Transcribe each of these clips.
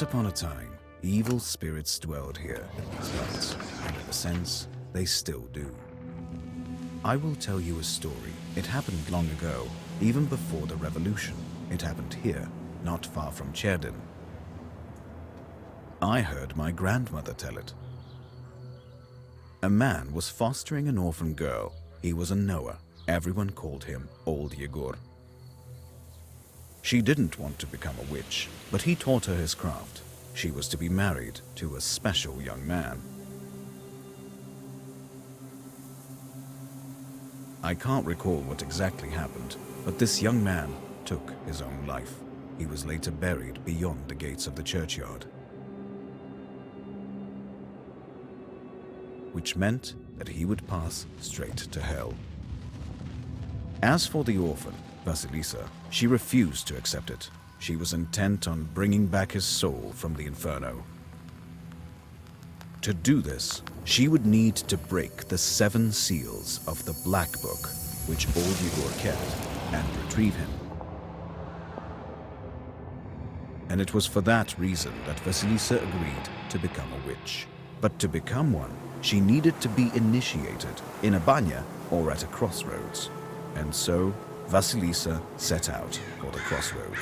Upon a time, evil spirits dwelled here in these lands, and in a sense, they still do. I will tell you a story. It happened long ago, even before the revolution. It happened here, not far from Cherdin. I heard my grandmother tell it. A man was fostering an orphan girl. He was a Noah. Everyone called him Old Yegor. She didn't want to become a witch, but he taught her his craft. She was to be married to a special young man. I can't recall what exactly happened, but this young man took his own life. He was later buried beyond the gates of the churchyard, which meant that he would pass straight to hell. As for the orphan, Vasilisa, she refused to accept it. She was intent on bringing back his soul from the inferno. To do this, she would need to break the 7 seals of the Black Book, which Old Yegor kept, and retrieve him. And it was for that reason that Vasilisa agreed to become a witch. But to become one, she needed to be initiated in a banya or at a crossroads. And so, Vasilisa set out for the crossroads.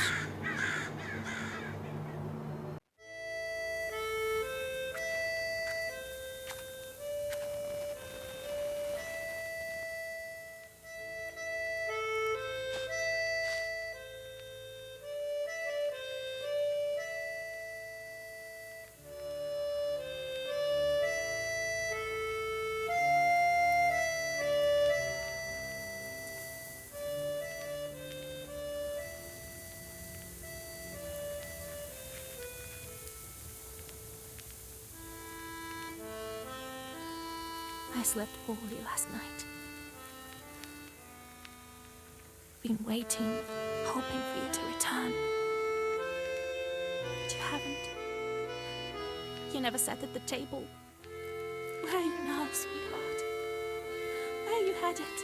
I slept poorly last night. Been waiting, hoping for you to return. But you haven't. You never sat at the table. Where are you now, sweetheart? Where are you headed?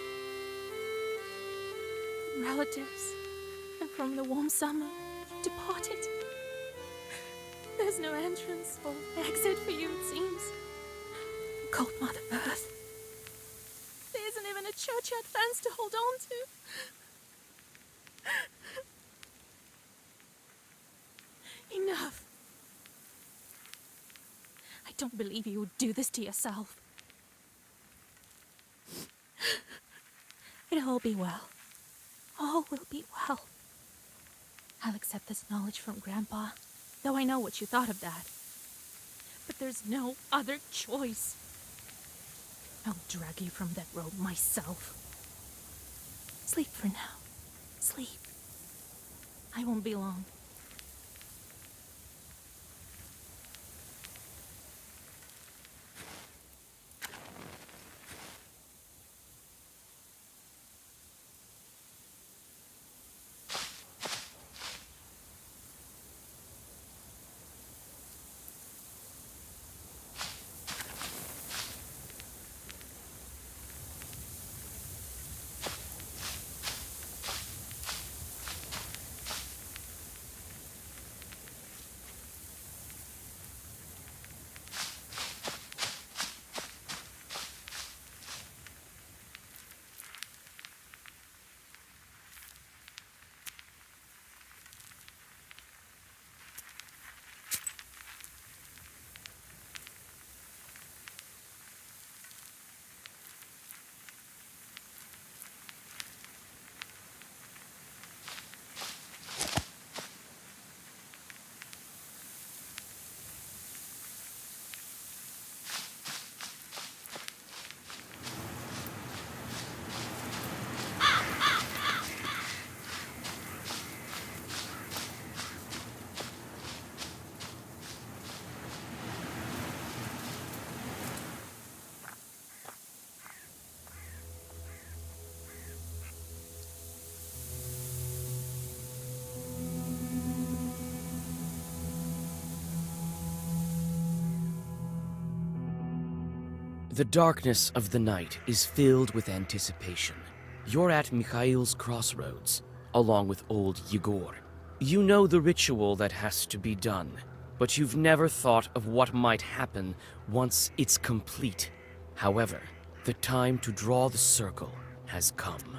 From relatives and from the warm summer, you departed. There's no entrance or exit for you, it seems. Cold Mother Earth. There isn't even a churchyard fence to hold on to. Enough. I don't believe you would do this to yourself. It'll all be well. All will be well. I'll accept this knowledge from Grandpa, though I know what you thought of that. But there's no other choice. I'll drag you from that road myself. Sleep for now. Sleep. I won't be long. The darkness of the night is filled with anticipation. You're at Mikhail's crossroads, along with old Yegor. You know the ritual that has to be done. but you've never thought of what might happen once it's complete. However, the time to draw the circle has come.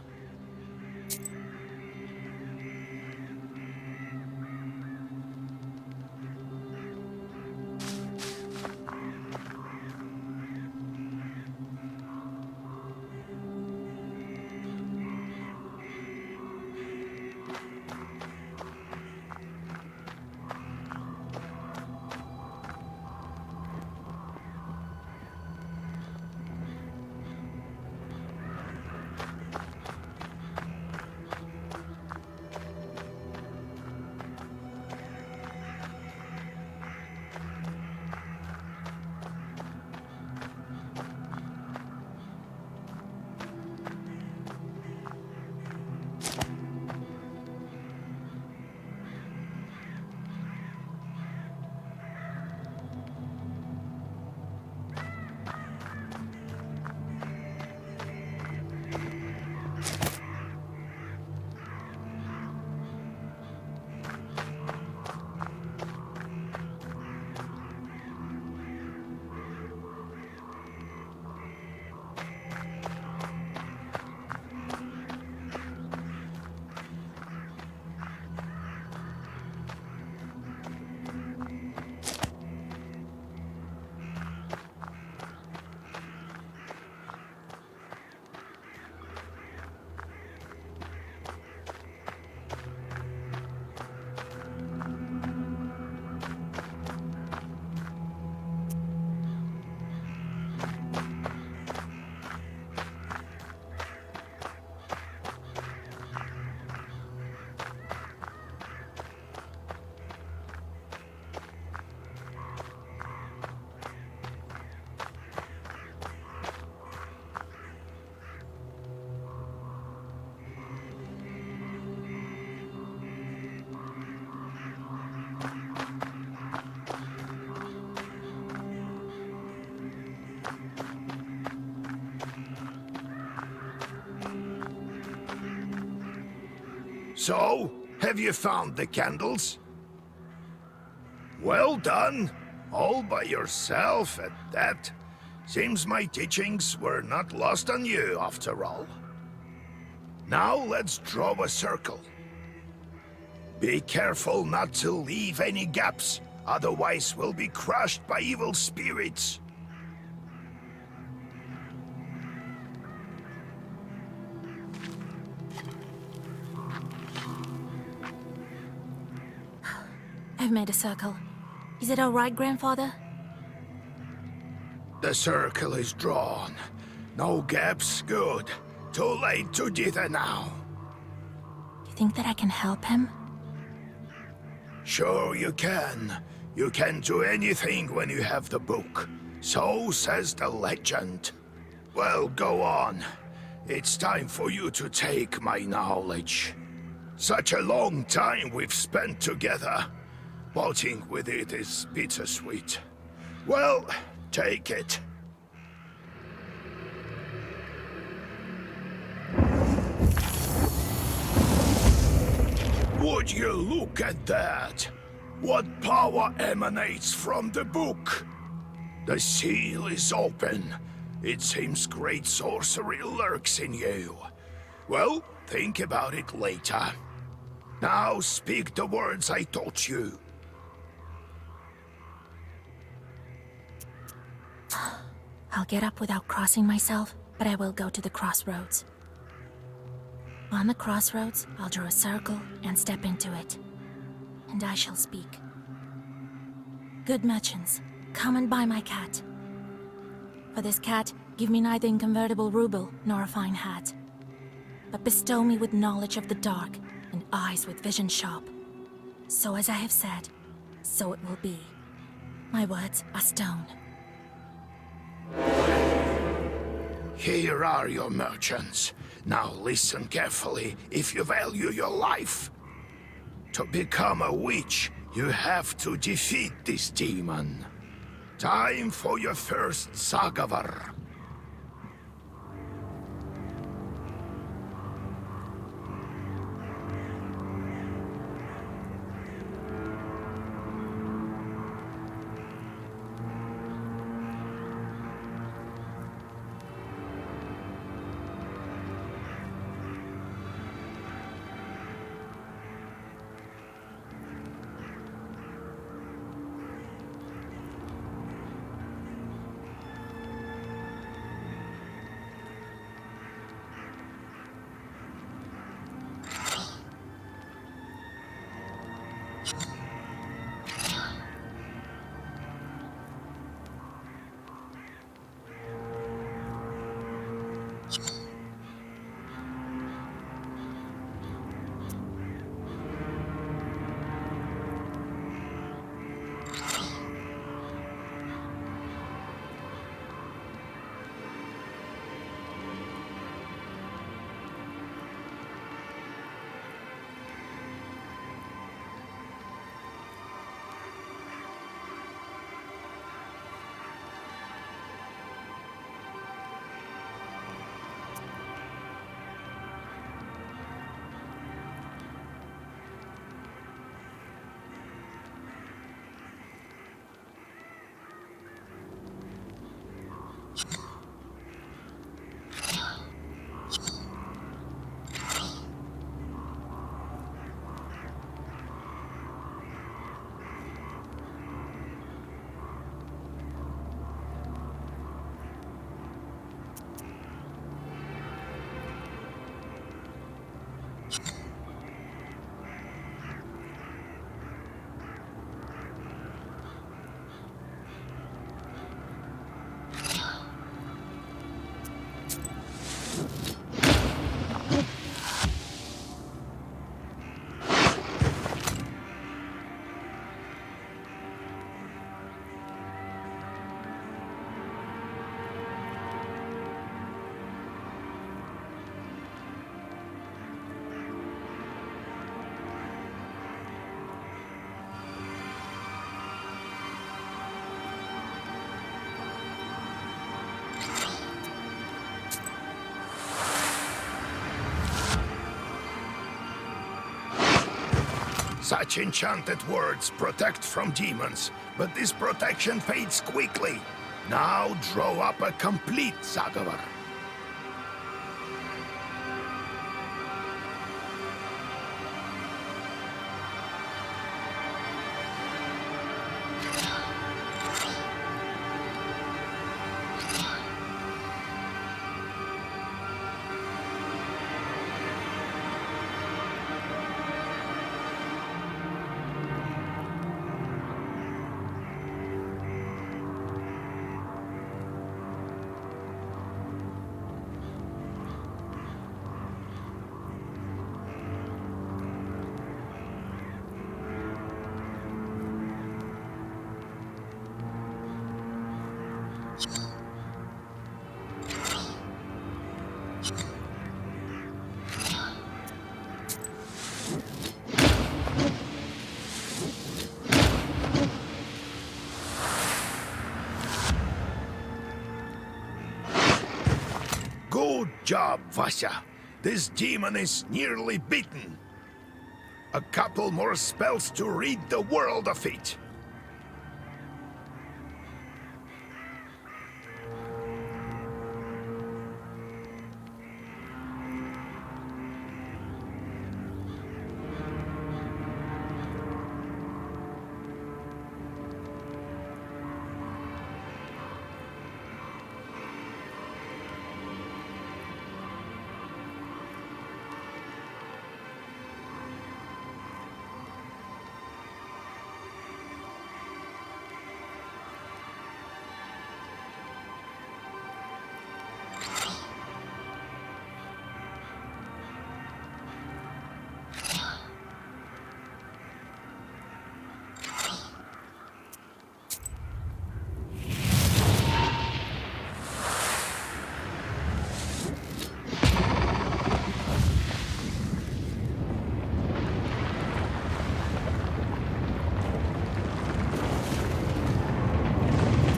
So, have you found the candles? Well done. All by yourself at that. Seems my teachings were not lost on you, after all. Now let's draw a circle. Be careful not to leave any gaps, otherwise we'll be crushed by evil spirits. I've made a circle. Is it all right, Grandfather? The circle is drawn. No gaps, good. Too late to dither now. Do you think that I can help him? Sure you can. You can do anything when you have the book. So says the legend. Well, go on. It's time for you to take my knowledge. Such a long time we've spent together. Parting with it is bittersweet. Well, take it. Would you look at that? What power emanates from the book? The seal is open. It seems great sorcery lurks in you. Well, think about it later. Now speak the words I taught you. I'll get up without crossing myself, but I will go to the crossroads. On the crossroads, I'll draw a circle and step into it. And I shall speak. Good merchants, come and buy my cat. For this cat, give me neither inconvertible ruble nor a fine hat, but bestow me with knowledge of the dark and eyes with vision sharp. So as I have said, so it will be. My words are stone. Here are your merchants. Now listen carefully if you value your life. To become a witch, you have to defeat this demon. Time for your first Sagavar. Such enchanted words protect from demons, but this protection fades quickly. Now draw up a complete zagovor. Good job, Vasya. This demon is nearly beaten. A couple more spells to rid the world of it.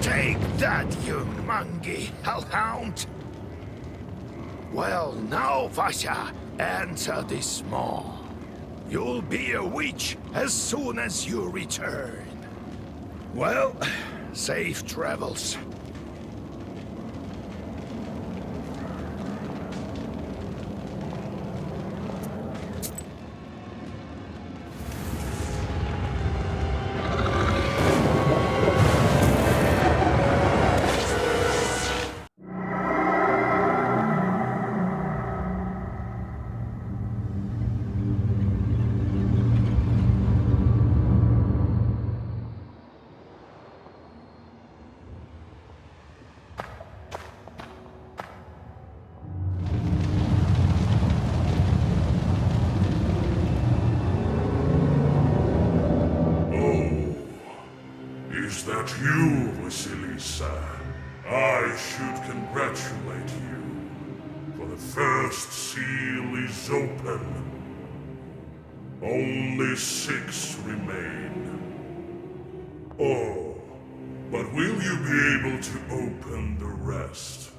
Take that, you mangy hellhound! Well, now, Vasya, enter this maw. You'll be a witch as soon as you return. Well, safe travels. Is that you, Vasilisa? I should congratulate you, for the first seal is open. Only 6 remain. Oh, but will you be able to open the rest?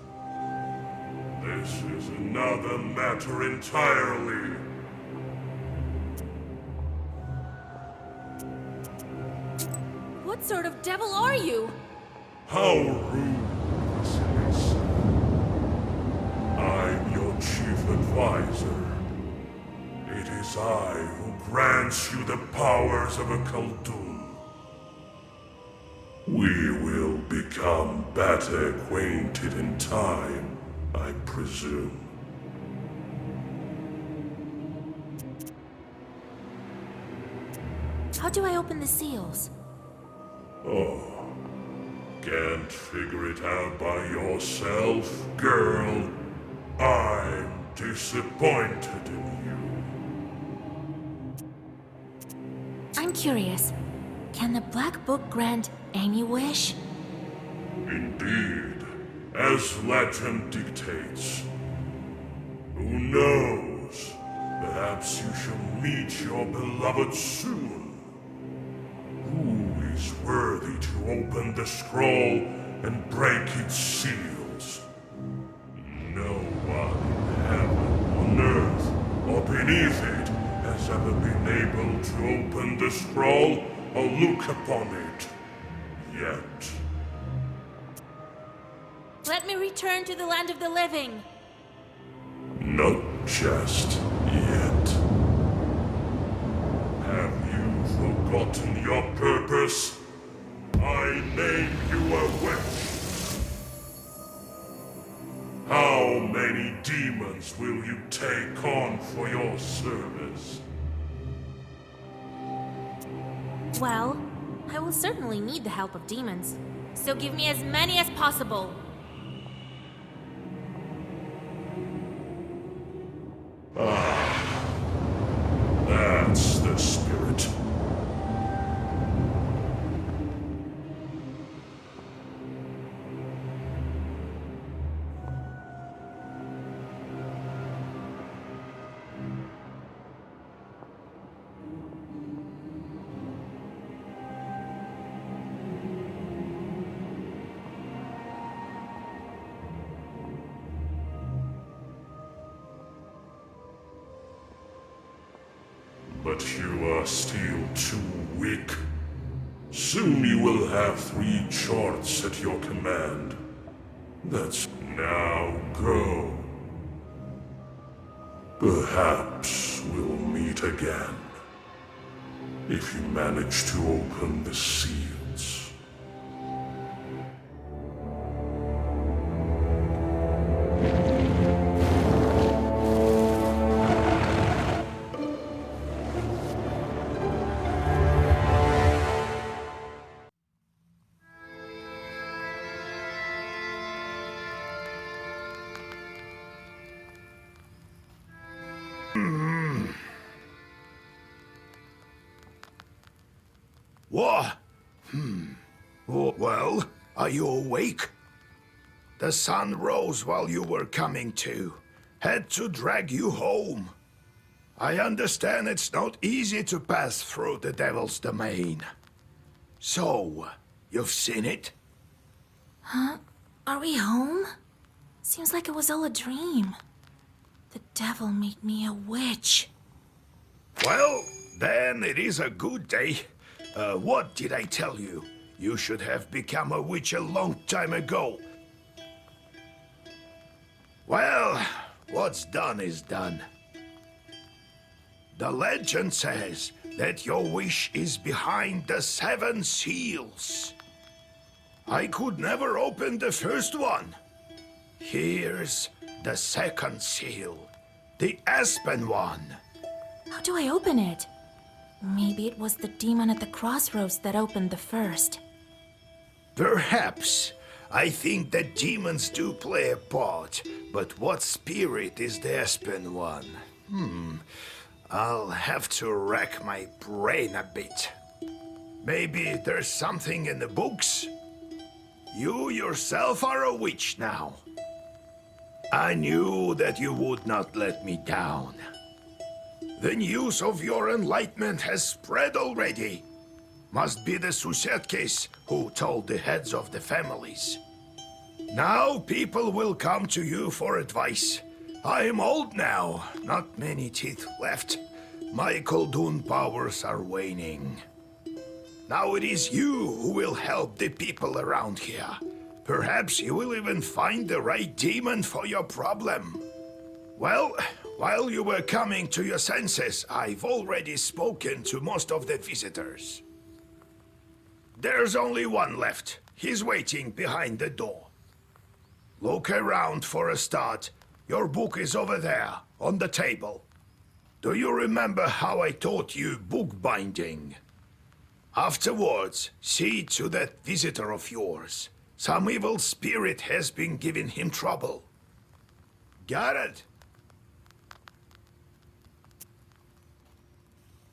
This is another matter entirely. What sort of devil are you? How rude, Vasilisa. I'm your chief advisor. It is I who grants you the powers of a Khaldun. We will become better acquainted in time, I presume. How do I open the seals? Oh, can't figure it out by yourself, girl? I'm disappointed in you. I'm curious. Can the Black Book grant any wish? Indeed, as legend dictates. Who knows? Perhaps you shall meet your beloved soon. Who is worthy to open the scroll and break its seals? No one in heaven, on earth, or beneath it has ever been able to open the scroll or look upon it yet. Let me return to the land of the living. Not just yet. Have you forgotten your purpose? I named you a witch. How many demons will you take on for your service? Well, I will certainly need the help of demons. So give me as many as possible. That's the spirit. But you are still too weak. Soon you will have 3 charts at your command. That's now go. Perhaps we'll meet again. If you manage to open the seals. What? Oh, well, are you awake? The sun rose while you were coming to. Had to drag you home. I understand it's not easy to pass through the Devil's domain. So, you've seen it? Are we home? Seems like it was all a dream. The devil made me a witch. Well, then it is a good day. What did I tell you? You should have become a witch a long time ago. Well, what's done is done. The legend says that your wish is behind the 7 seals. I could never open the first one. Here's the second seal, the Aspen one. How do I open it? Maybe it was the demon at the crossroads that opened the first. Perhaps. I think that demons do play a part, but what spirit is the Aspen one? I'll have to rack my brain a bit. Maybe there's something in the books? You yourself are a witch now. I knew that you would not let me down. The news of your enlightenment has spread already. Must be the Susetkes who told the heads of the families. Now people will come to you for advice. I am old now, not many teeth left. My Koldun powers are waning. Now it is you who will help the people around here. Perhaps you will even find the right demon for your problem. Well, while you were coming to your senses, I've already spoken to most of the visitors. There's only one left. He's waiting behind the door. Look around for a start. Your book is over there, on the table. Do you remember how I taught you bookbinding? Afterwards, see to that visitor of yours. Some evil spirit has been giving him trouble. Got it?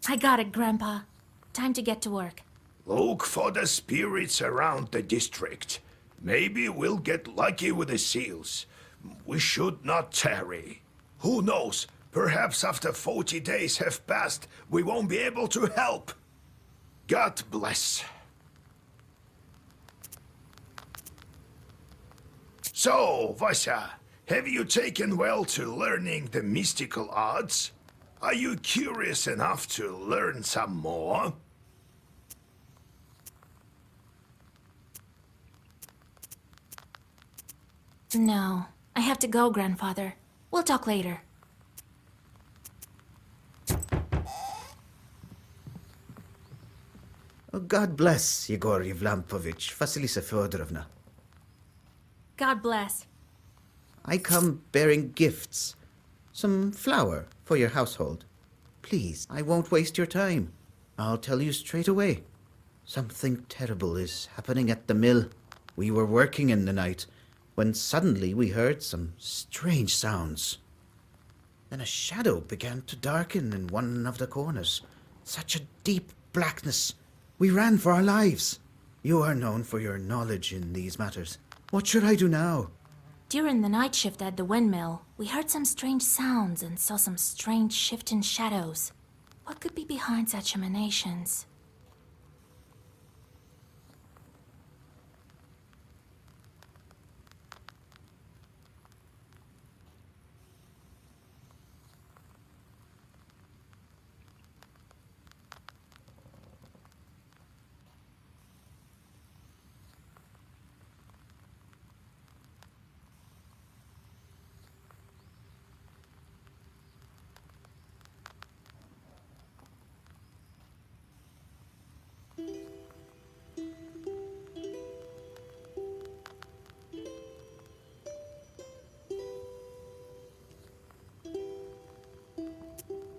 I got it, Grandpa. Time to get to work. Look for the spirits around the district. Maybe we'll get lucky with the seals. We should not tarry. Who knows? Perhaps after 40 days have passed, we won't be able to help. God bless. So, Vasya, have you taken well to learning the mystical arts? Are you curious enough to learn some more? No, I have to go, Grandfather. We'll talk later. Oh, God bless Yegor Yevlampovich, Vasilisa Fyodorovna. God bless. I come bearing gifts. Some flour for your household. Please, I won't waste your time. I'll tell you straight away. Something terrible is happening at the mill. We were working in the night when suddenly we heard some strange sounds. Then a shadow began to darken in one of the corners. Such a deep blackness. We ran for our lives. You are known for your knowledge in these matters. What should I do now? During the night shift at the windmill, we heard some strange sounds and saw some strange shifting shadows. What could be behind such emanations?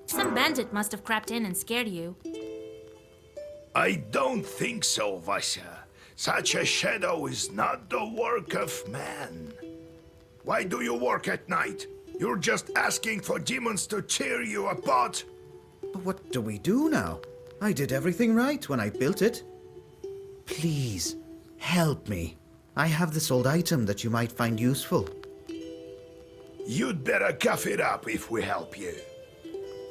Some bandit must have crept in and scared you. I don't think so, Vasya. Such a shadow is not the work of man. Why do you work at night? You're just asking for demons to tear you apart? But what do we do now? I did everything right when I built it. Please, help me. I have this old item that you might find useful. You'd better cough it up if we help you.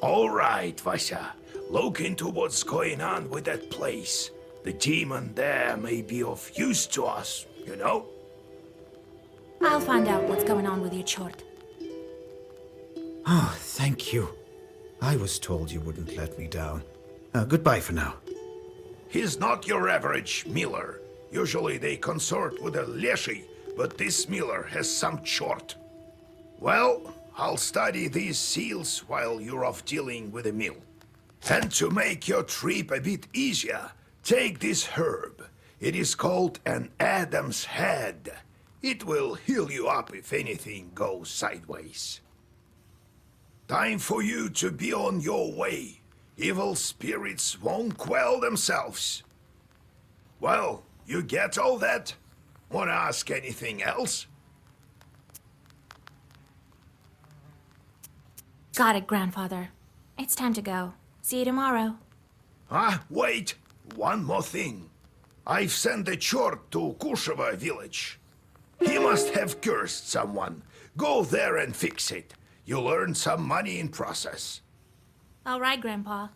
All right, Vasya. Look into what's going on with that place. The demon there may be of use to us, you know? I'll find out what's going on with your chort. Oh, thank you. I was told you wouldn't let me down. Goodbye for now. He's not your average miller. Usually they consort with a leshy, but this miller has some chort. Well, I'll study these seals while you're off dealing with the mill. And to make your trip a bit easier, take this herb. It is called an Adam's Head. It will heal you up if anything goes sideways. Time for you to be on your way. Evil spirits won't quell themselves. Well, you get all that? Wanna ask anything else? Got it, Grandfather. It's time to go. See you tomorrow. Wait! One more thing. I've sent a chort to Kusheva village. He must have cursed someone. Go there and fix it. You'll earn some money in process. All right, Grandpa.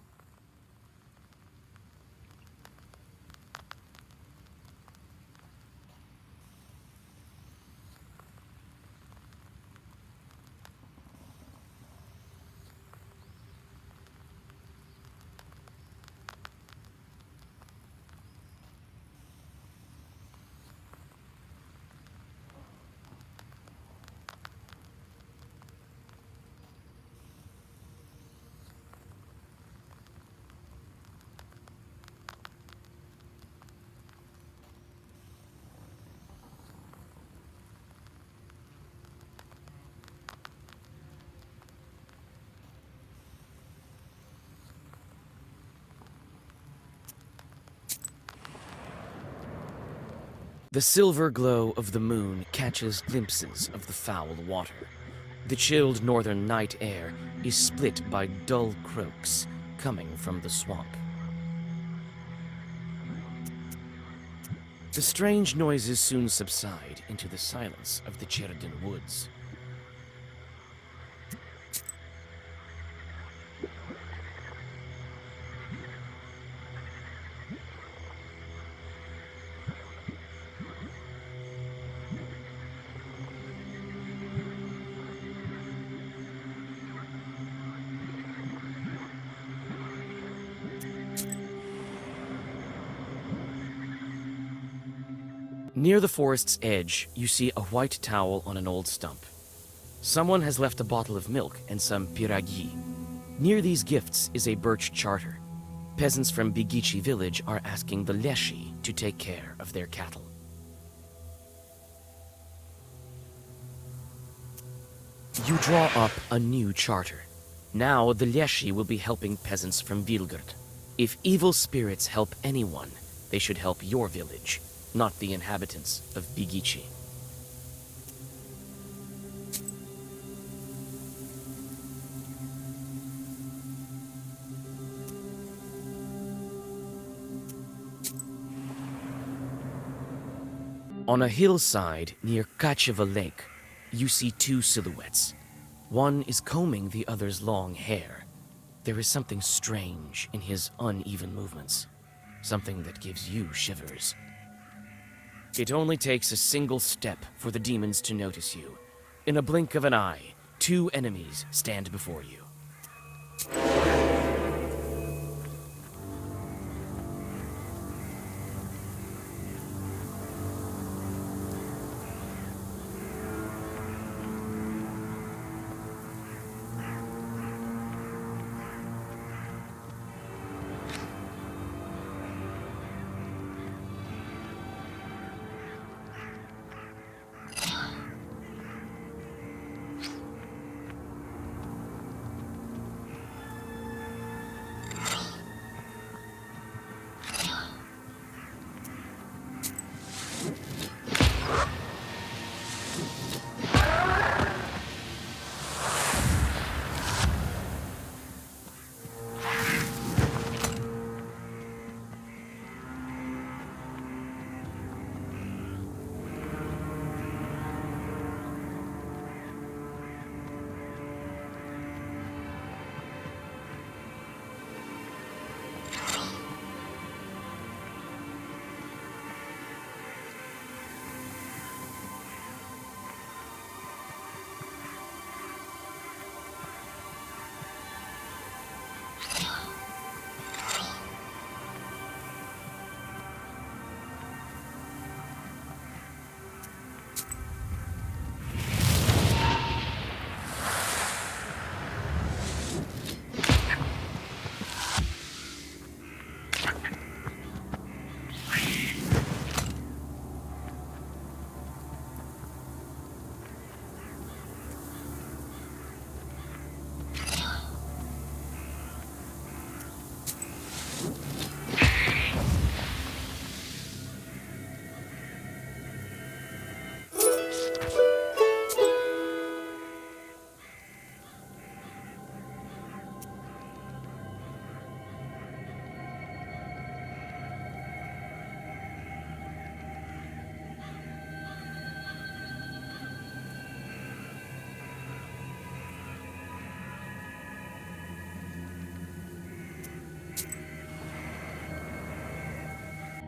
The silver glow of the moon catches glimpses of the foul water. The chilled northern night air is split by dull croaks coming from the swamp. The strange noises soon subside into the silence of the Cherdin woods. Near the forest's edge, you see a white towel on an old stump. Someone has left a bottle of milk and some piragi. Near these gifts is a birch charter. Peasants from Bigici village are asking the Leshi to take care of their cattle. You draw up a new charter. Now the Leshi will be helping peasants from Vilgard. If evil spirits help anyone, they should help your village, not the inhabitants of Bigici. On a hillside near Kacheva Lake, you see two silhouettes. One is combing the other's long hair. There is something strange in his uneven movements, something that gives you shivers. It only takes a single step for the demons to notice you. In a blink of an eye, two enemies stand before you.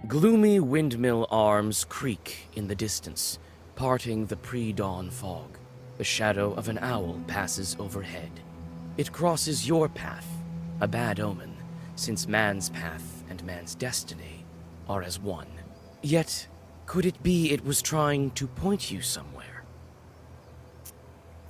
Gloomy windmill arms creak in the distance, parting the pre-dawn fog. The shadow of an owl passes overhead. It crosses your path, a bad omen, since man's path and man's destiny are as one. Yet, could it be it was trying to point you somewhere?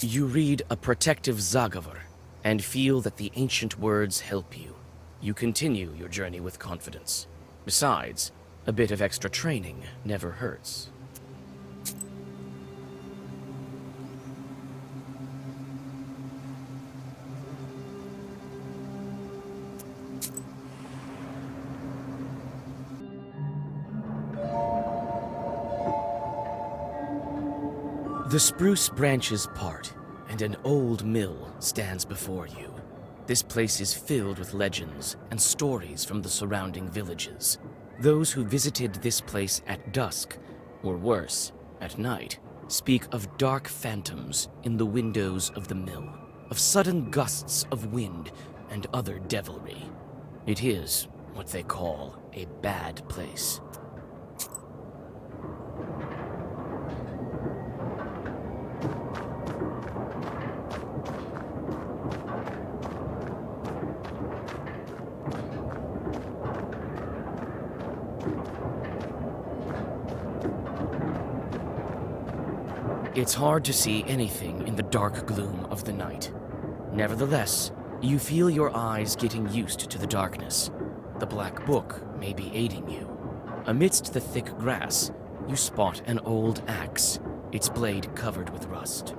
You read a protective Zagavar and feel that the ancient words help you. You continue your journey with confidence. Besides, a bit of extra training never hurts. The spruce branches part, and an old mill stands before you. This place is filled with legends and stories from the surrounding villages. Those who visited this place at dusk, or worse, at night, speak of dark phantoms in the windows of the mill, of sudden gusts of wind and other devilry. It is what they call a bad place. It's hard to see anything in the dark gloom of the night. Nevertheless, you feel your eyes getting used to the darkness. The black book may be aiding you. Amidst the thick grass, you spot an old axe, its blade covered with rust.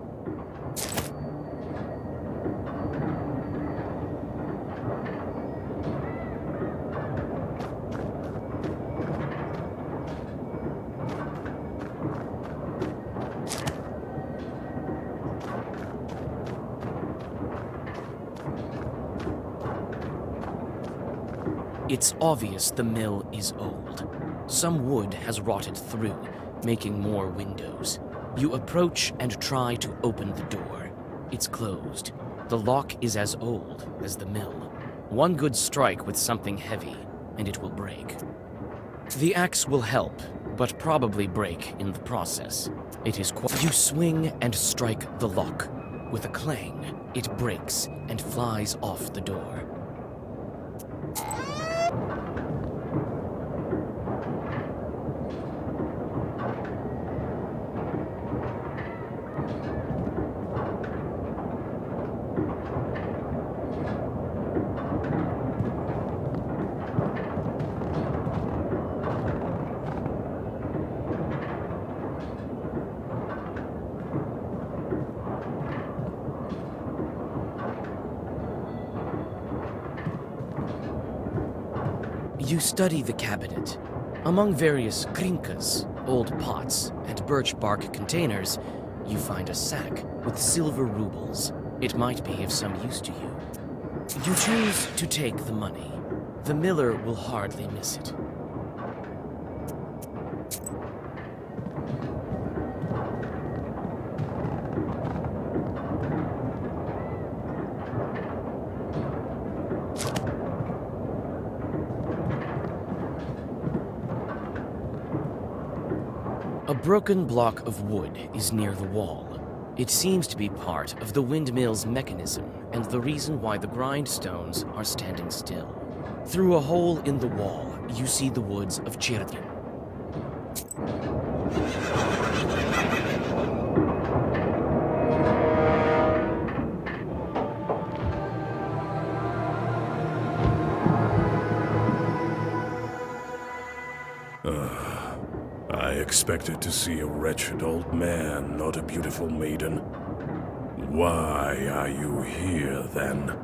It's obvious the mill is old. Some wood has rotted through, making more windows. You approach and try to open the door. It's closed. The lock is as old as the mill. One good strike with something heavy, and it will break. The axe will help, but probably break in the process. It is You swing and strike the lock. With a clang, it breaks and flies off the door. You study the cabinet. Among various krinkas, old pots, and birch bark containers, you find a sack with silver rubles. It might be of some use to you. You choose to take the money. The miller will hardly miss it. A broken block of wood is near the wall. It seems to be part of the windmill's mechanism and the reason why the grindstones are standing still. Through a hole in the wall, you see the woods of Chirtin. I expected to see a wretched old man, not a beautiful maiden. Why are you here, then?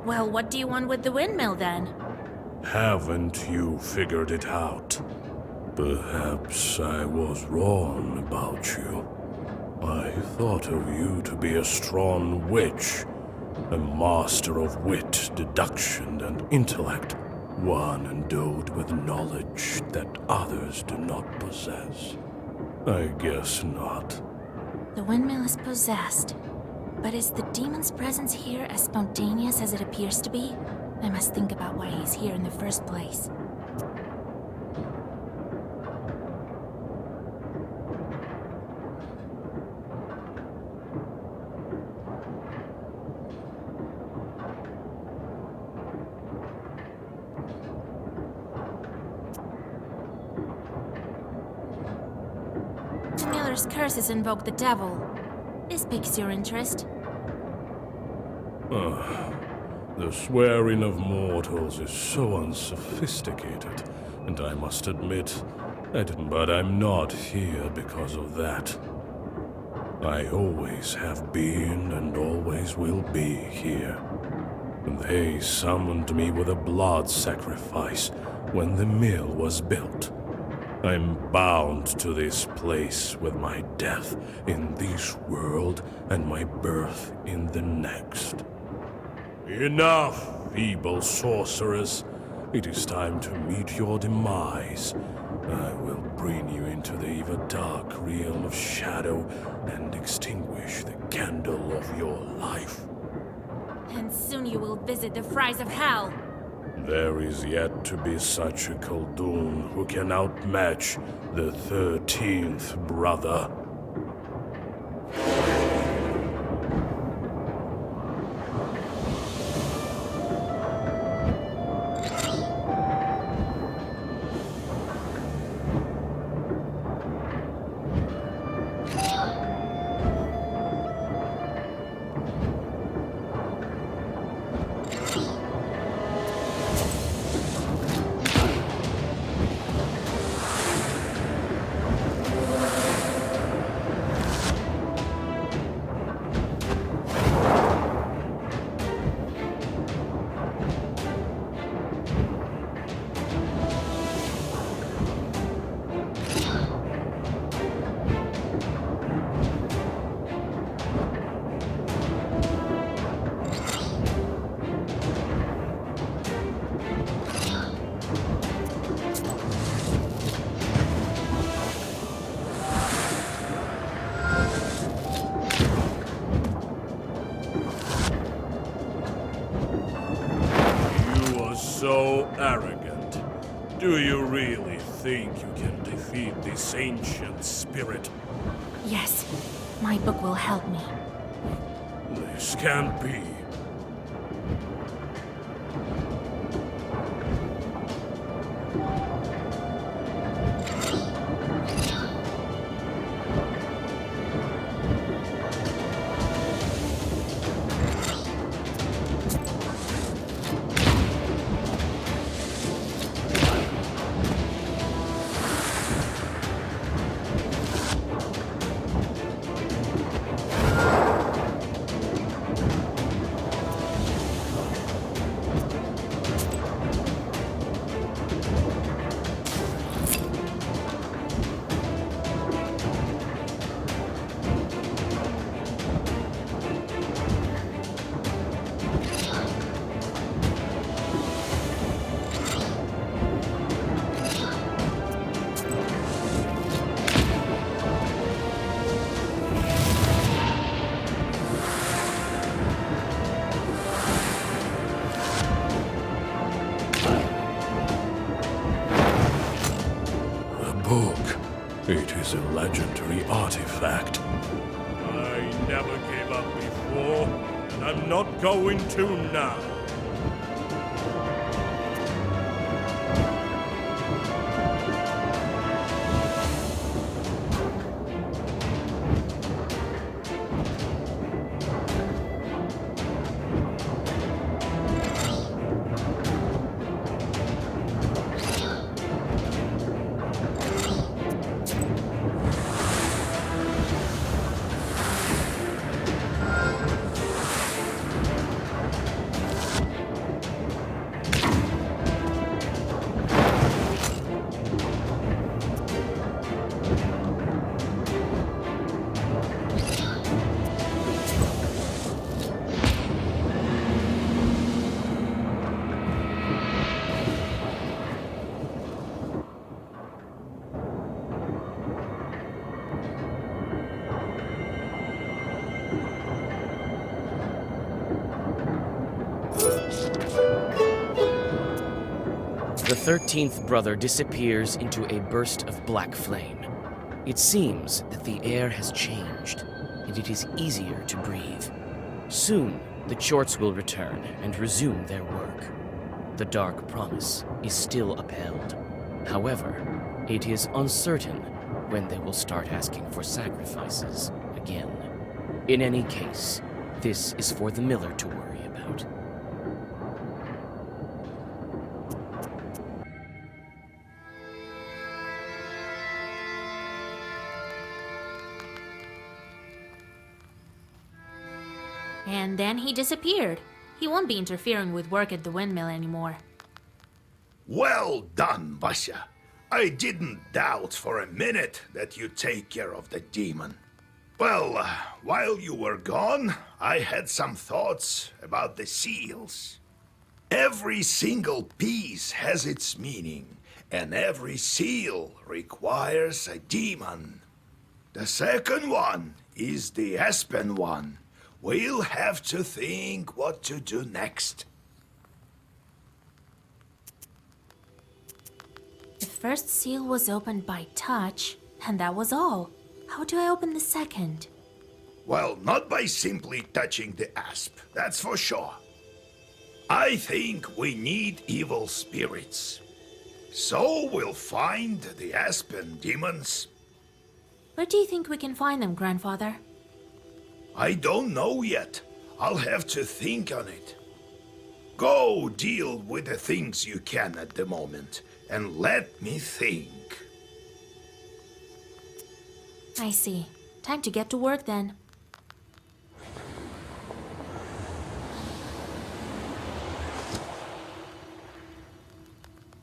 Well, what do you want with the windmill, then? Haven't you figured it out? Perhaps I was wrong about you. I thought of you to be a strong witch, a master of wit, deduction, and intellect, one endowed with knowledge that others do not possess. I guess not. The windmill is possessed. But is the demon's presence here as spontaneous as it appears to be? I must think about why he's here in the first place. The miller's curses invoke the devil. This piques your interest. The swearing of mortals is so unsophisticated, and I must admit, but I'm not here because of that. I always have been and always will be here. They summoned me with a blood sacrifice when the mill was built. I'm bound to this place with my death in this world and my birth in the next. Enough, feeble sorceress. It is time to meet your demise. I will bring you into the ever dark realm of shadow and extinguish the candle of your life. And soon you will visit the fries of hell. There is yet to be such a Khaldun who can outmatch the 13th brother. so arrogant. Do you really think you can defeat this ancient spirit? Yes, my book will help me. This can't be. Book. It is a legendary artifact. I never gave up before, and I'm not going to now. The 13th brother disappears into a burst of black flame. It seems that the air has changed, and it is easier to breathe. Soon, the Chorts will return and resume their work. The dark promise is still upheld. However, it is uncertain when they will start asking for sacrifices again. In any case, this is for the miller to worry about. And then he disappeared. He won't be interfering with work at the windmill anymore. Well done, Vasya. I didn't doubt for a minute that you'd take care of the demon. Well, while you were gone, I had some thoughts about the seals. Every single piece has its meaning, and every seal requires a demon. The second one is the Aspen one. We'll have to think what to do next. The first seal was opened by touch, and that was all. How do I open the second? Well, not by simply touching the asp, that's for sure. I think we need evil spirits. So we'll find the Aspen demons. Where do you think we can find them, Grandfather? I don't know yet. I'll have to think on it. Go deal with the things you can at the moment, and let me think. I see. Time to get to work then.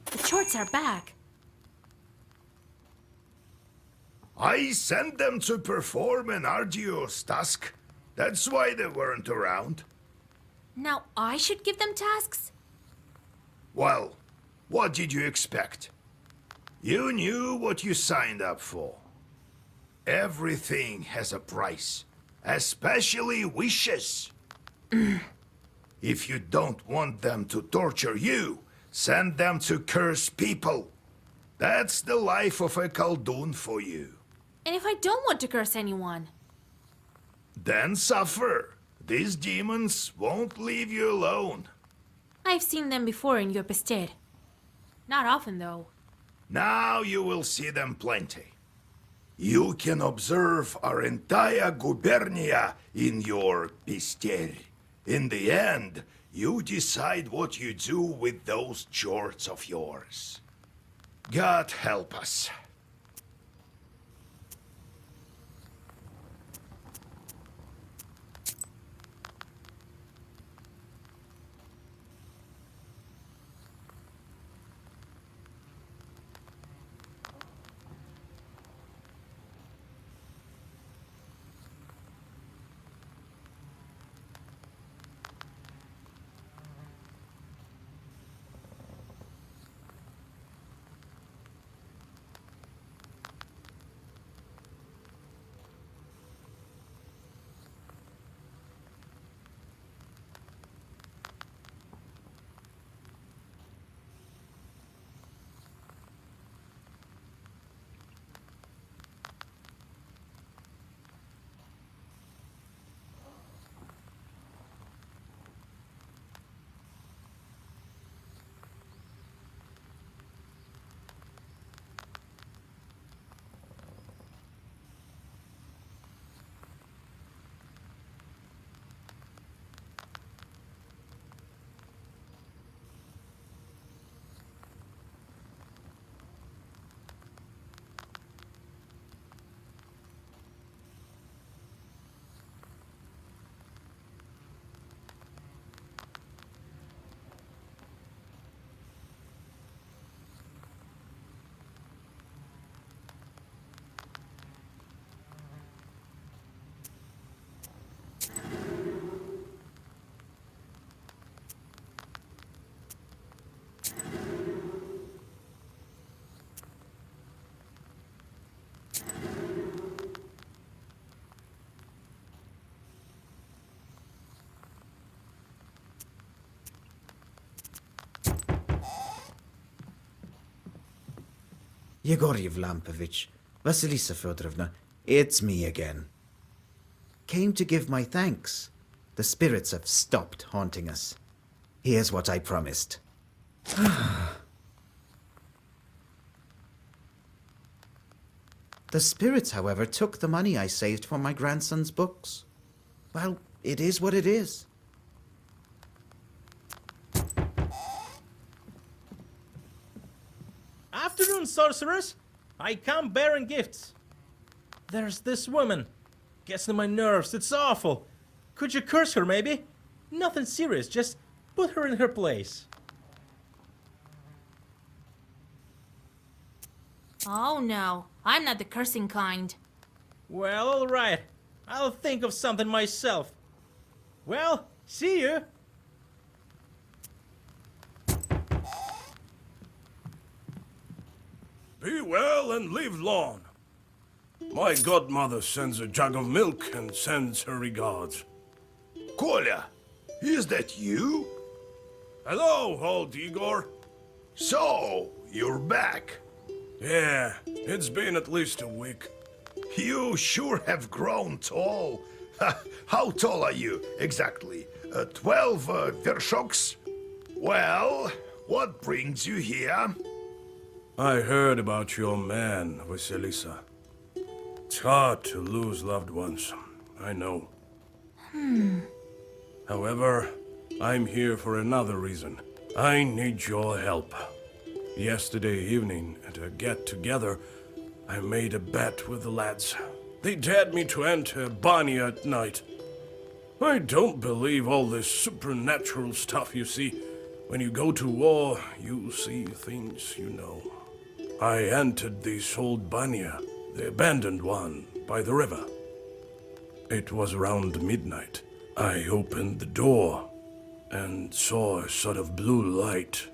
The Chorts are back. I sent them to perform an arduous task. That's why they weren't around. Now I should give them tasks? Well, what did you expect? You knew what you signed up for. Everything has a price, especially wishes. If you don't want them to torture you, Send them to curse people. That's the life of a Khaldun for you. And if I don't want to curse anyone? Then suffer. These demons won't leave you alone. I've seen them before in your Pested. Not often, though. Now you will see them plenty. You can observe our entire gubernia in your Pister. In the end, you decide what you do with those jorts of yours. God help us. Yegor Yevlampovich, Vasilisa Fedorovna, it's me again. Came to give my thanks. The spirits have stopped haunting us. Here's what I promised. The spirits, however, took the money I saved for my grandson's books. Well, it is what it is. Afternoon, sorceress. I come bearing gifts. There's this woman. Gets on my nerves, it's awful. Could you curse her, maybe? Nothing serious, just put her in her place. Oh no, I'm not the cursing kind. Well, alright. I'll think of something myself. Well, see you. Be well and live long. My godmother sends a jug of milk and sends her regards. Kolya, is that you? Hello, old Igor. So, you're back. Yeah, it's been at least a week. You sure have grown tall. How tall are you, exactly? 12 vershoks? Well, what brings you here? I heard about your man, Vasilisa. It's hard to lose loved ones, I know. However, I'm here for another reason. I need your help. Yesterday evening, at a get-together, I made a bet with the lads. They dared me to enter Banya at night. I don't believe all this supernatural stuff you see. When you go to war, you see things you know. I entered this old Banya, the abandoned one, by the river. It was around midnight. I opened the door and saw a sort of blue light,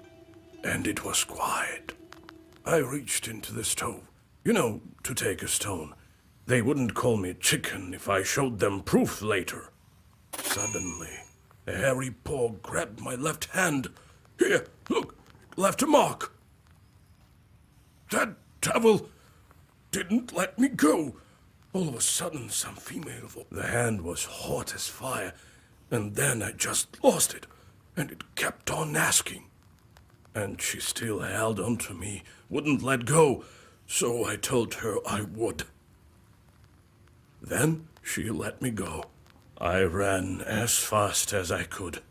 and it was quiet. I reached into the stove, you know, to take a stone. They wouldn't call me chicken if I showed them proof later. Suddenly, a hairy paw grabbed my left hand. Here, look, left a mark. That devil didn't let me go. All of a sudden, some female The hand was hot as fire, and then I just lost it, and it kept on asking. And she still held on to me, wouldn't let go, so I told her I would. Then she let me go. I ran as fast as I could.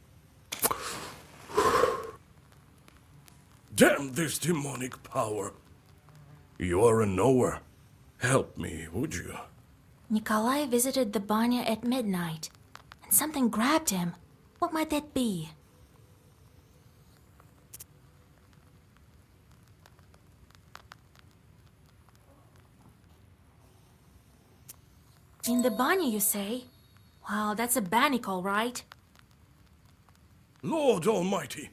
Damn this demonic power. You're a knower. Help me, would you? Nikolai visited the banya at midnight, and something grabbed him. What might that be? In the banya, you say? Wow, that's a bannick, all right. Lord Almighty.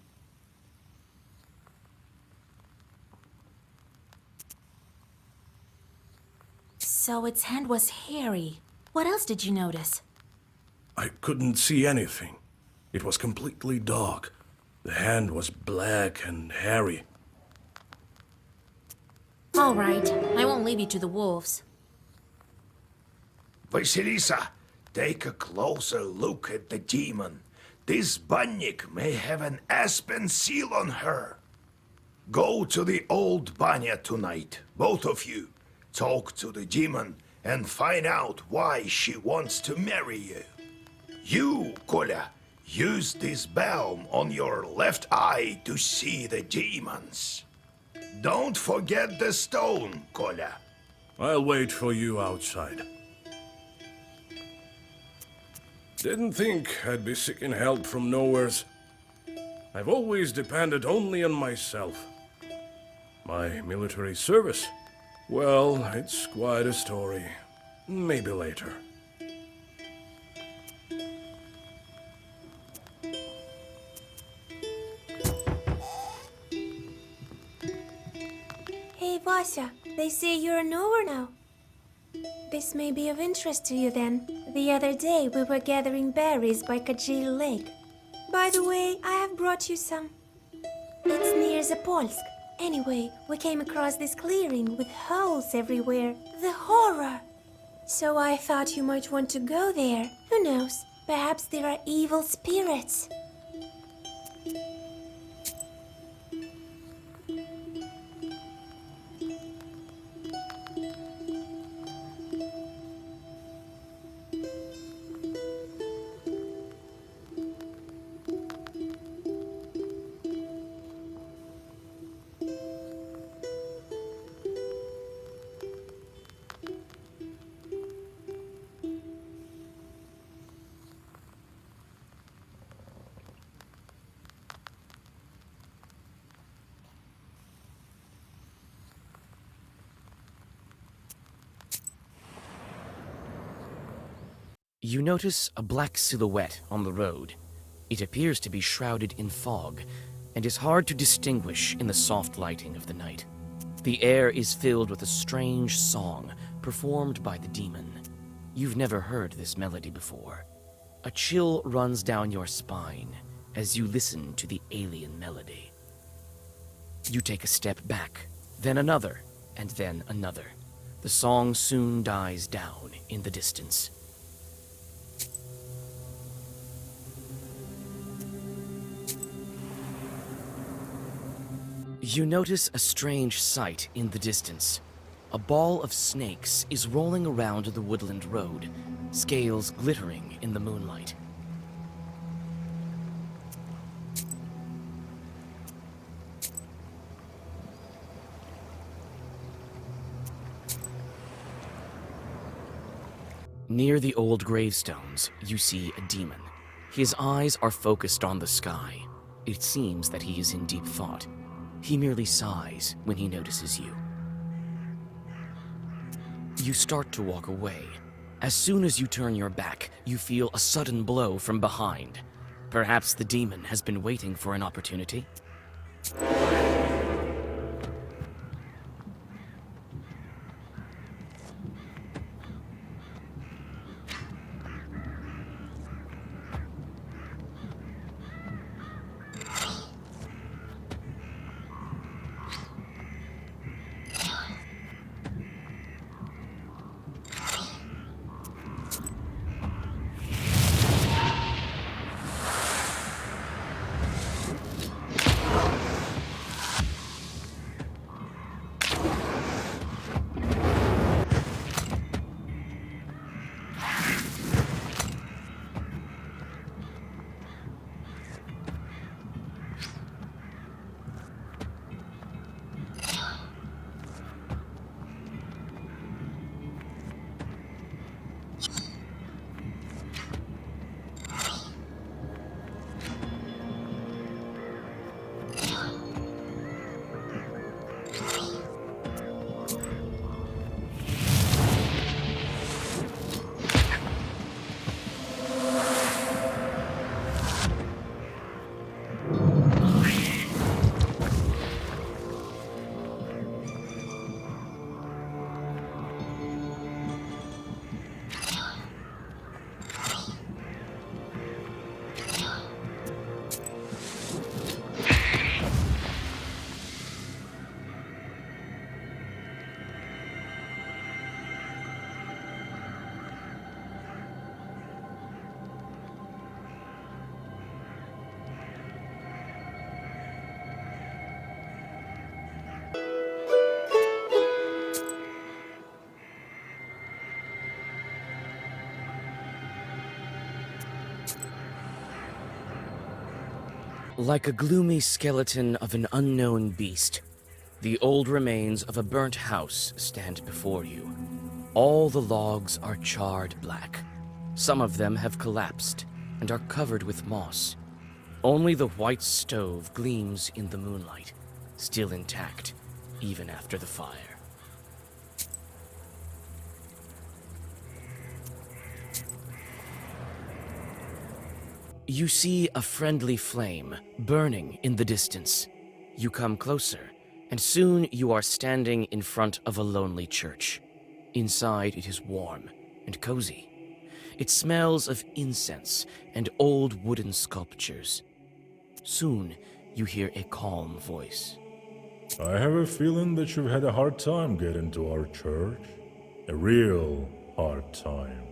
So its hand was hairy. What else did you notice? I couldn't see anything. It was completely dark. The hand was black and hairy. All right, I won't leave you to the wolves. Vasilisa, take a closer look at the demon. This banyak may have an aspen seal on her. Go to the old banya tonight, both of you. Talk to the demon and find out why she wants to marry you. You, Kolya, use this balm on your left eye to see the demons. Don't forget the stone, Kolya. I'll wait for you outside. Didn't think I'd be seeking help from nowheres. I've always depended only on myself. My military service? Well, it's quite a story. Maybe later. Hey, Vasya, they say you're a knower now. This may be of interest to you then. The other day we were gathering berries by Kajil Lake. By the way, I have brought you some. It's near Zapolsk. Anyway, we came across this clearing with holes everywhere. The horror! So I thought you might want to go there. Who knows? Perhaps there are evil spirits. You notice a black silhouette on the road. It appears to be shrouded in fog, and is hard to distinguish in the soft lighting of the night. The air is filled with a strange song performed by the demon. You've never heard this melody before. A chill runs down your spine as you listen to the alien melody. You take a step back, then another, and then another. The song soon dies down in the distance. You notice a strange sight in the distance. A ball of snakes is rolling around the woodland road, scales glittering in the moonlight. Near the old gravestones, you see a demon. His eyes are focused on the sky. It seems that he is in deep thought. He merely sighs when he notices you. You start to walk away. As soon as you turn your back, you feel a sudden blow from behind. Perhaps the demon has been waiting for an opportunity. Like a gloomy skeleton of an unknown beast, the old remains of a burnt house stand before you. All the logs are charred black. Some of them have collapsed and are covered with moss. Only the white stove gleams in the moonlight, still intact, even after the fire. You see a friendly flame burning in the distance. You come closer, and soon you are standing in front of a lonely church. Inside it is warm and cozy. It smells of incense and old wooden sculptures. Soon you hear a calm voice. I have a feeling that you've had a hard time getting to our church. A real hard time.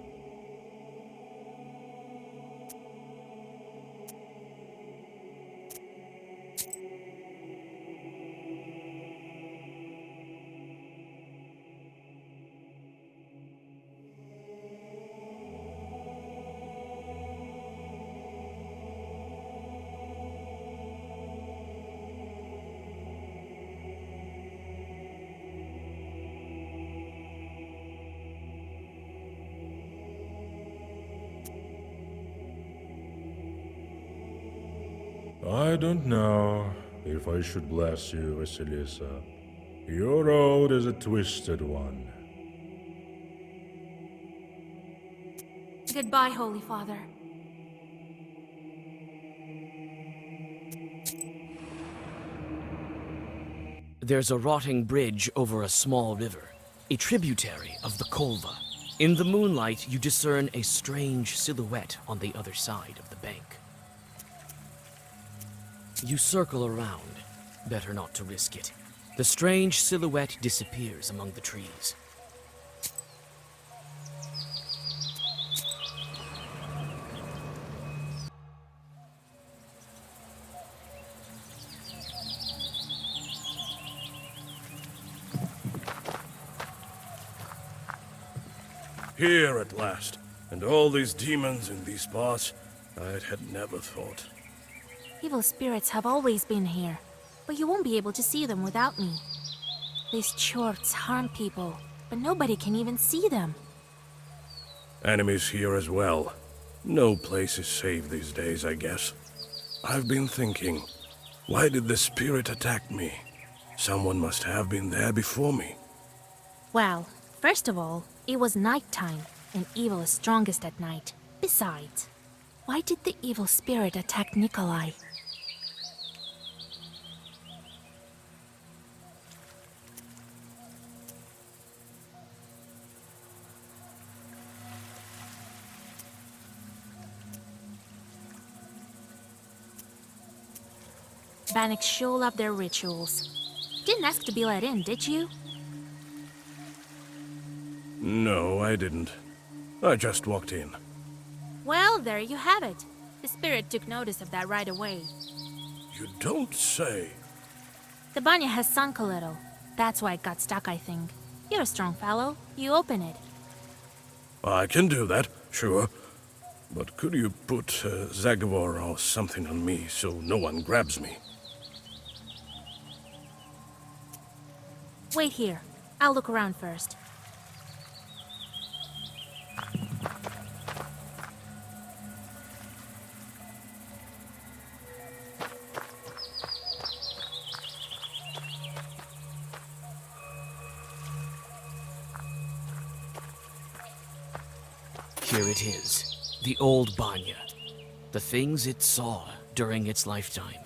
I don't know if I should bless you, Vasilisa. Your road is a twisted one. Goodbye, Holy Father. There's a rotting bridge over a small river, a tributary of the Kolva. In the moonlight, you discern a strange silhouette on the other side of the bank. You circle around, better not to risk it. The strange silhouette disappears among the trees. Here at last, and all these demons in these parts, I had never thought. Evil spirits have always been here, but you won't be able to see them without me. These chorts harm people, but nobody can even see them. Enemies here as well. No place is safe these days, I guess. I've been thinking, why did the spirit attack me? Someone must have been there before me. Well, first of all, it was nighttime, and evil is strongest at night. Besides, why did the evil spirit attack Nikolai? Bannock sure love their rituals. Didn't ask to be let in, did you? No, I didn't. I just walked in. Well, there you have it. The spirit took notice of that right away. You don't say. The banya has sunk a little. That's why it got stuck, I think. You're a strong fellow. You open it. I can do that, sure. But could you put Zagor or something on me so no one grabs me? Wait here. I'll look around first. Here it is, the old Banya. The things it saw during its lifetime.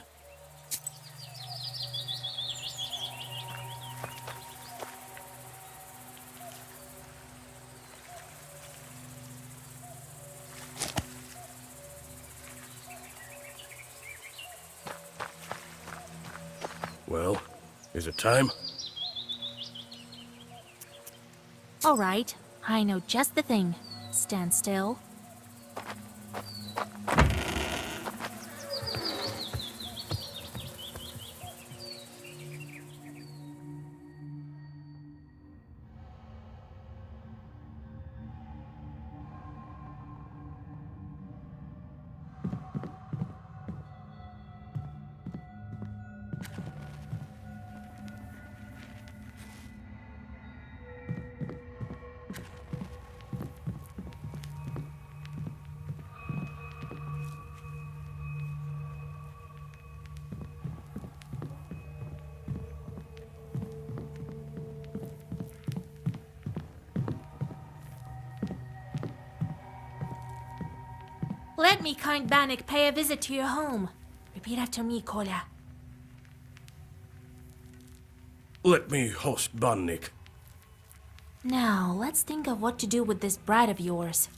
Well, is it time? All right. I know just the thing. Stand still. Let me, kind Bannock, pay a visit to your home. Repeat after me, Kolya. Let me host Bannik. Now, let's think of what to do with this bride of yours.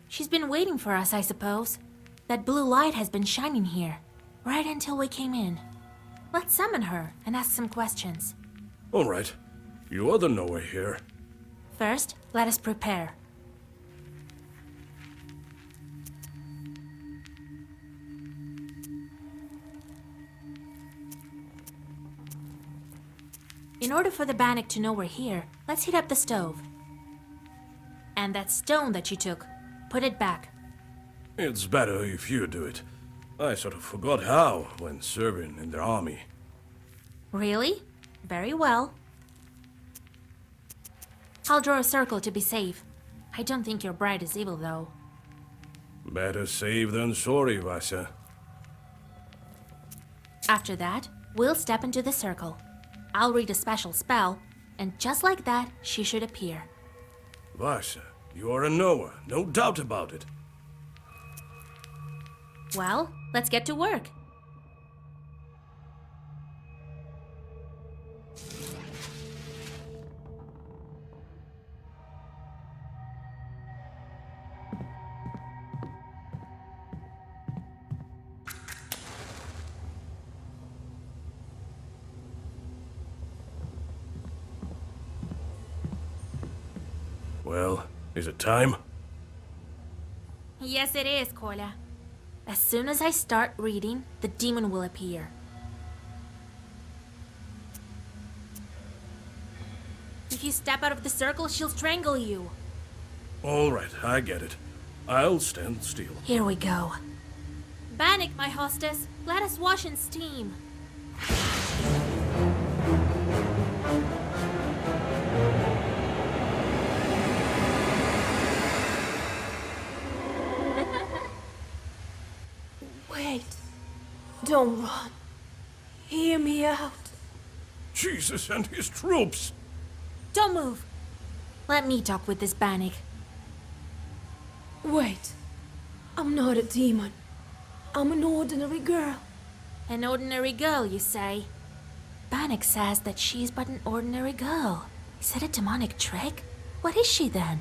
She's been waiting for us, I suppose. That blue light has been shining here, right until we came in. Let's summon her and ask some questions. All right. You are the knower here. First, let us prepare. In order for the Bannock to know we're here, let's heat up the stove. And that stone that you took, put it back. It's better if you do it. I sort of forgot how when serving in the army. Really? Very well. I'll draw a circle to be safe. I don't think your bride is evil, though. Better safe than sorry, Vasya. After that, we'll step into the circle. I'll read a special spell, and just like that, she should appear. Vasya, you are a knower, no doubt about it. Well, let's get to work. Well, is it time? Yes, it is, Kolya. As soon as I start reading, the demon will appear. If you step out of the circle, she'll strangle you. All right, I get it. I'll stand still. Here we go. Bannock, my hostess, let us wash in steam. Wait. Don't run. Hear me out. Jesus and his troops! Don't move. Let me talk with this Bannock. Wait. I'm not a demon. I'm an ordinary girl. An ordinary girl, you say? Bannock says that she's but an ordinary girl. Is it a demonic trick? What is she then?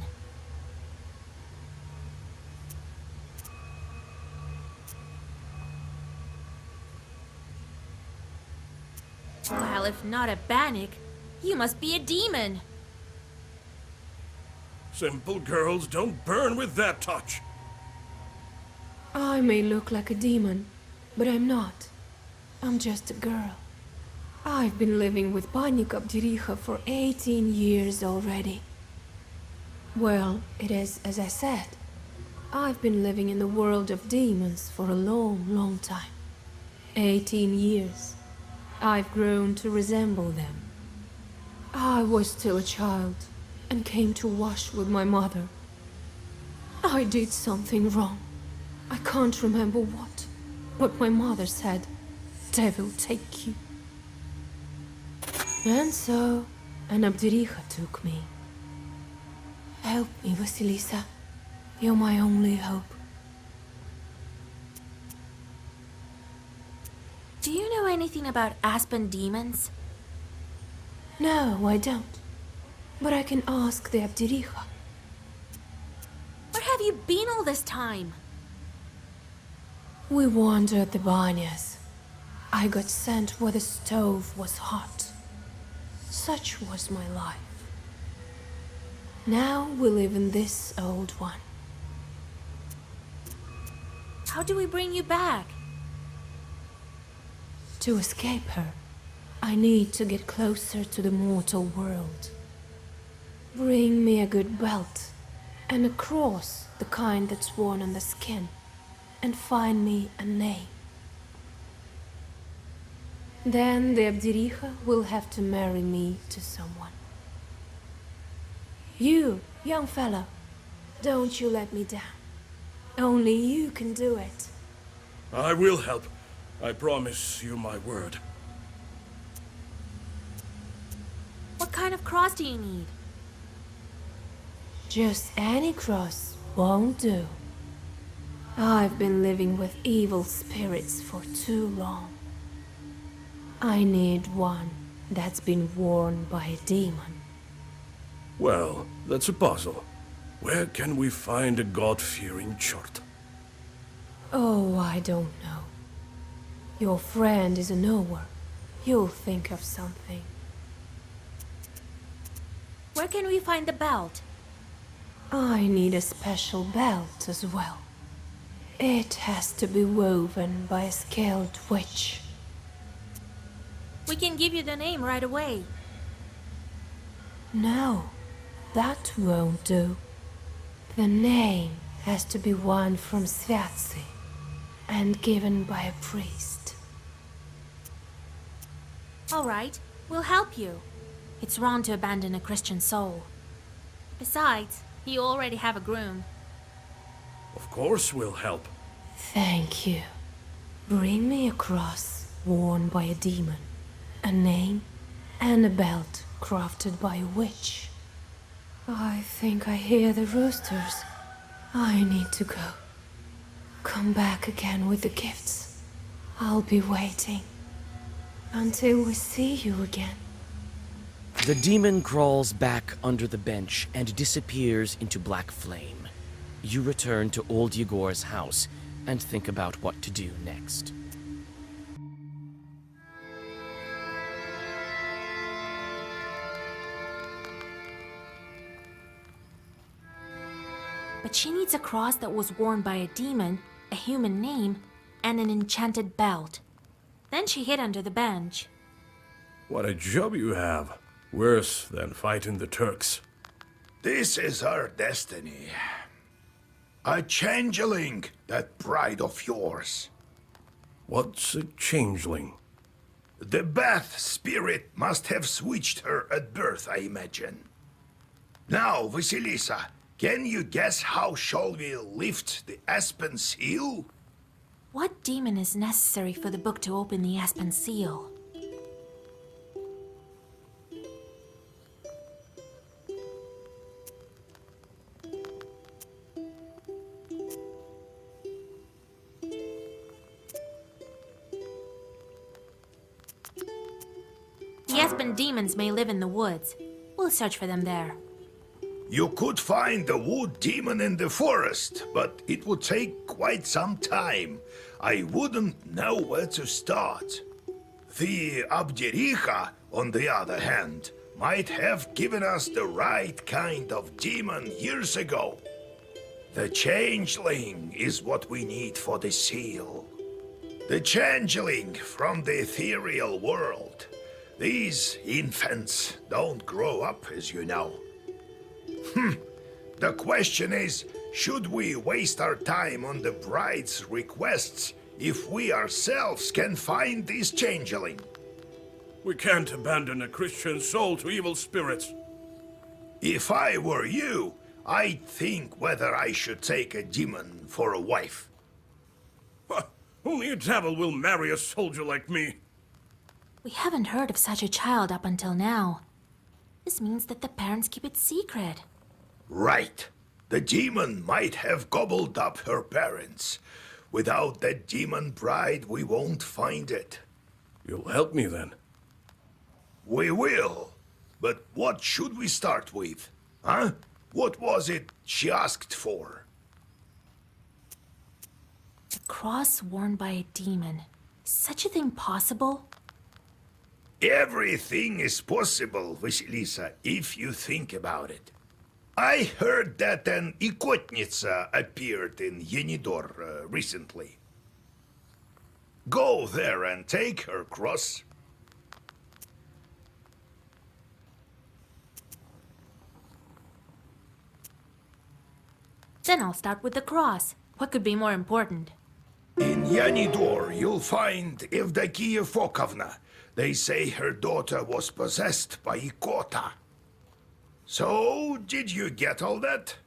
Well, if not a Bannock, you must be a demon. Simple girls don't burn with that touch. I may look like a demon, but I'm not. I'm just a girl. I've been living with Panika Abdiricha for 18 years already. Well, it is as I said. I've been living in the world of demons for a long, long time. 18 years. I've grown to resemble them. I was still a child and came to wash with my mother. I did something wrong. I can't remember what, but my mother said, "Devil take you." And so, an Abdiricha took me. Help me, Vasilisa. You're my only hope. Do you know anything about aspen demons? No, I don't. But I can ask the Abdiricha. Where have you been all this time? We wandered the banyas. I got sent where the stove was hot. Such was my life. Now we live in this old one. How do we bring you back? To escape her, I need to get closer to the mortal world. Bring me a good belt and a cross, the kind that's worn on the skin, and find me a name. Then the Abdiricha will have to marry me to someone. You, young fellow, don't you let me down. Only you can do it. I will help. I promise you my word. What kind of cross do you need? Just any cross won't do. I've been living with evil spirits for too long. I need one that's been worn by a demon. Well, that's a puzzle. Where can we find a God-fearing chart? Oh, I don't know. Your friend is a knower. You'll think of something. Where can we find the belt? I need a special belt as well. It has to be woven by a skilled witch. We can give you the name right away. No, that won't do. The name has to be one from Sviatsi and given by a priest. All right, we'll help you. It's wrong to abandon a Christian soul. Besides, you already have a groom. Of course we'll help. Thank you. Bring me a cross worn by a demon, a name, and a belt crafted by a witch. I think I hear the roosters. I need to go. Come back again with the gifts. I'll be waiting until we see you again. The demon crawls back under the bench and disappears into black flame. You return to old Yegor's house and think about what to do next. But she needs a cross that was worn by a demon, a human name, and an enchanted belt. Then she hid under the bench. What a job you have. Worse than fighting the Turks. This is our destiny. A changeling, that bride of yours. What's a changeling? The Bath spirit must have switched her at birth, I imagine. Now, Vasilisa, can you guess how shall we lift the aspen seal? What demon is necessary for the book to open the aspen seal? The aspen demons may live in the woods. We'll search for them there. You could find the wood demon in the forest, but it would take quite some time. I wouldn't know where to start. The Abdericha, on the other hand, might have given us the right kind of demon years ago. The changeling is what we need for the seal. The changeling from the ethereal world. These infants don't grow up, as you know. The question is, should we waste our time on the bride's requests if we ourselves can find this changeling? We can't abandon a Christian soul to evil spirits. If I were you, I'd think whether I should take a demon for a wife. Only a devil will marry a soldier like me. We haven't heard of such a child up until now. This means that the parents keep it secret. Right. The demon might have gobbled up her parents. Without that demon bride, we won't find it. You'll help me then. We will. But what should we start with? Huh? What was it she asked for? A cross worn by a demon. Is such a thing possible? Everything is possible, Vasilisa, if you think about it. I heard that an Ikotnitsa appeared in Yenidor recently. Go there and take her cross. Then I'll start with the cross. What could be more important? In Yanidor, you'll find Evdokia Fokovna. They say her daughter was possessed by Ikota. So, did you get all that?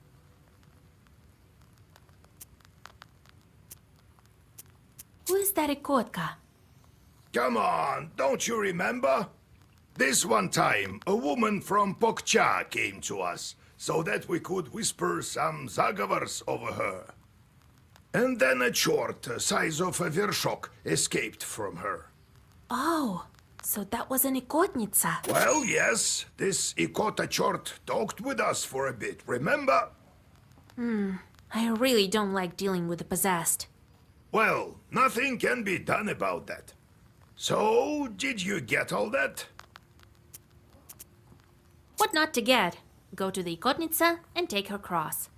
Who is that Ikotka? Come on, don't you remember? This one time, a woman from Pokcha came to us, so that we could whisper some zagovars over her. And then a chort, size of a vershok, escaped from her. Oh, so that was an ikotnica. Well, yes, this Ikota chort talked with us for a bit, remember? I really don't like dealing with the possessed. Well, nothing can be done about that. So, did you get all that? What not to get? Go to the ikotnica and take her cross.